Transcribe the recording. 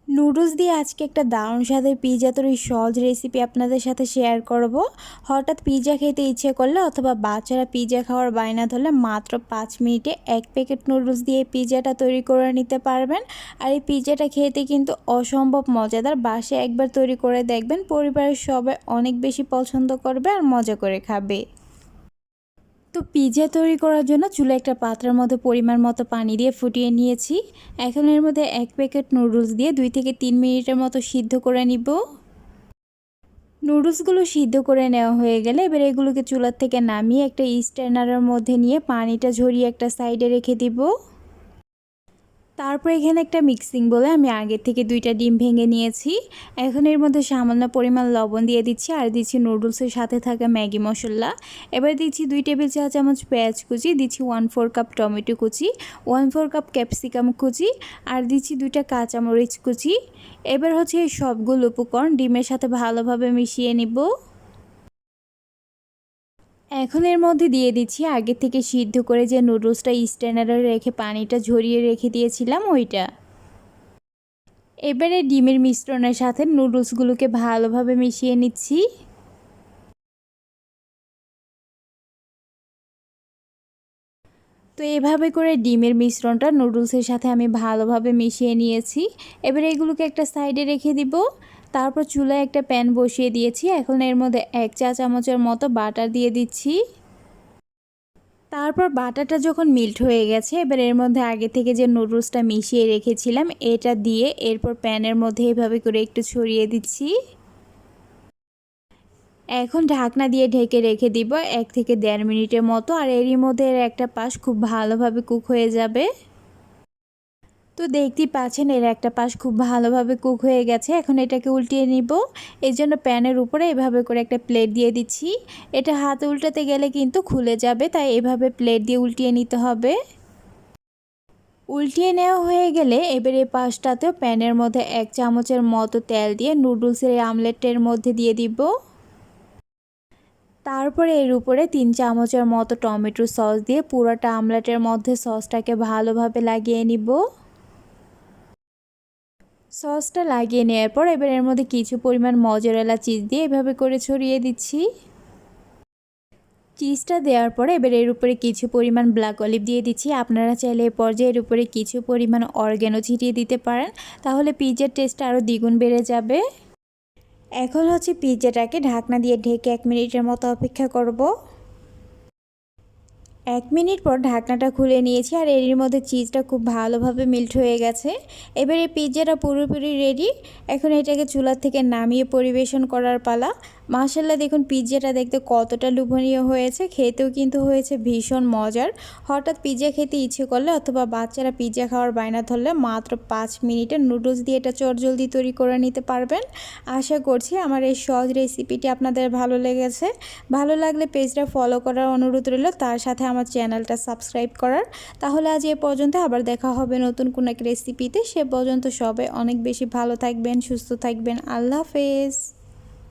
Noodles দিয়ে আজকে একটা দারুণ স্বাদের পিৎজা তৈরির সহজ রেসিপি আপনাদের সাথে শেয়ার করব। হঠাৎ পিৎজা খেতে ইচ্ছে করলে অথবা বাচ্চারা পিৎজা খাওয়ার বায়না ধরলে মাত্র 5 মিনিটে 1 প্যাকেট নুডলস দিয়ে পিৎজাটা তৈরি করে নিতে পারবেন। আর এই পিৎজাটা খেতে কিন্তু অসম্ভব মজাদার। বাসায় একবার তৈরি করে দেখবেন, পরিবারের সবাই অনেক বেশি পছন্দ করবে আর মজা করে খাবে। তো পিৎজা তৈরি করার জন্য চুলে একটা পাত্রের মধ্যে পরিমাণ মতো পানি দিয়ে ফুটিয়ে নিয়েছি। এখন এর মধ্যে 1 প্যাকেট নুডলস দিয়ে 2 থেকে 3 মিনিটের মতো সিদ্ধ করে নিব। নুডলসগুলো সিদ্ধ করে নেওয়া হয়ে গেলে এবার এগুলোকে চুলার থেকে নামিয়ে একটা স্ট্রেনারের মধ্যে নিয়ে পানিটা ঝরিয়ে একটা সাইডে রেখে দিব। তারপর এখানে একটা মিক্সিং বলে আমি আগে থেকে 2টা ডিম ভেঙে নিয়েছি। এখন এর মধ্যে সামান্য পরিমাণ লবণ দিয়ে দিচ্ছি আর দিচ্ছি নুডলসের সাথে থাকা ম্যাগি মশলা। এবার দিচ্ছি 2 টেবিল চা চামচ পেঁয়াজ কুচি, দিচ্ছি 1/4 কাপ টমেটো কুচি, 1/4 কাপ ক্যাপসিকাম কুচি আর দিচ্ছি 2টা কাঁচামরিচ কুচি। এবার হচ্ছে এই সবগুলো উপকরণ ডিমের সাথে ভালোভাবে মিশিয়ে নিব। এখন এর মধ্যে দিয়ে দিচ্ছি আগে থেকে সিদ্ধ করে যে নুডলসটা স্ট্রেনারে রেখে পানিটা ঝরিয়ে রেখে দিয়েছিলাম ওইটা। এবারে ডিমের মিশ্রণের সাথে নুডলসগুলোকে ভালোভাবে মিশিয়ে নিচ্ছি। তো এভাবে করে ডিমের মিশ্রণটা নুডলসের সাথে আমি ভালোভাবে মিশিয়ে নিয়েছি। এবারে এগুলোকে একটা সাইডে রেখে দিব। তারপর চুলায় একটা প্যান বসিয়ে দিয়েছি। এখন এর মধ্যে 1 চা চামচের মতো বাটার দিয়ে দিচ্ছি। তারপর বাটারটা যখন মিল্ট হয়ে গেছে এবার এর মধ্যে আগে থেকে যে নুডলসটা মিশিয়ে রেখেছিলাম এটা দিয়ে এরপর প্যানের মধ্যে এভাবে করে একটু ছড়িয়ে দিচ্ছি। এখন ঢাকনা দিয়ে ঢেকে রেখে দিব 1 থেকে 1.5 মিনিটের মতো। আর এরই মধ্যে এর একটা পাশ খুব ভালোভাবে কুক হয়ে যাবে। তো দেখতেই পাচ্ছেন এর একটা পাশ খুব ভালোভাবে কুক হয়ে গেছে। এখন এটাকে উল্টিয়ে নিব। এই জন্য প্যানের উপরে এভাবে করে একটা প্লেট দিয়ে দিচ্ছি। এটা হাতে উল্টাতে গেলে কিন্তু খুলে যাবে, তাই এভাবে প্লেট দিয়ে উল্টিয়ে নিতে হবে। উল্টিয়ে নেওয়া হয়ে গেলে এবার এই পাশটাতেও প্যানের মধ্যে 1 চামচের মতো তেল দিয়ে নুডলসের এই আমলেটের মধ্যে দিয়ে দিব। তারপরে এর উপরে 3 চামচের মতো টমেটো সস দিয়ে পুরোটা আমলেটের মধ্যে সসটাকে ভালোভাবে লাগিয়ে নিব। সসটা লাগিয়ে নেওয়ার পর এবার এর মধ্যে কিছু পরিমাণ মজরেলা চিজ দিয়ে এভাবে করে ছড়িয়ে দিচ্ছি। চিজটা দেওয়ার পরে এবার এর উপরে কিছু পরিমাণ ব্ল্যাক অলিভ দিয়ে দিচ্ছি। আপনারা চাইলে এই পর্যায়ে এর উপরে কিছু পরিমাণ অর্গ্যানো ছিটিয়ে দিতে পারেন, তাহলে পিৎজার টেস্টটা আরও দ্বিগুণ বেড়ে যাবে। এখন হচ্ছে পিৎজাটাকে ঢাকনা দিয়ে ঢেকে 1 মিনিটের মতো অপেক্ষা করব। 1 মিনিট পর ঢাকনাটা খুলে নিয়েছি আর এর মধ্যে চিজটা খুব ভালোভাবে মেল্ট হয়ে গেছে। এবার এই পিৎজাটা পুরোপুরি রেডি। এখন এটাকে চুলা থেকে নামিয়ে পরিবেশন করার পালা। মাশাআল্লাহ, দেখুন পিৎজাটা দেখতে কতটা লোভনীয় হয়েছে, খেতেও কিন্তু হয়েছে ভীষণ মজার। হঠাৎ পিৎজা খেতে ইচ্ছে করলে অথবা বাচ্চারা পিৎজা খাওয়ার বায়না ধরলে মাত্র 5 মিনিটে নুডলস দিয়ে এটা চটজলদি তৈরি করে নিতে পারবেন। আশা করছি আমার এই সহজ রেসিপিটি আপনাদের ভালো লেগেছে। ভালো লাগলে পেজটা ফলো করার অনুরোধ রইল, তার সাথে আমার চ্যানেলটা সাবস্ক্রাইব করার। তাহলে আজ এ পর্যন্ত, আবার দেখা হবে নতুন কোনো এক রেসিপিতে। সে পর্যন্ত সবাই অনেক বেশি ভালো থাকবেন, সুস্থ থাকবেন। আল্লাহ হাফেজ।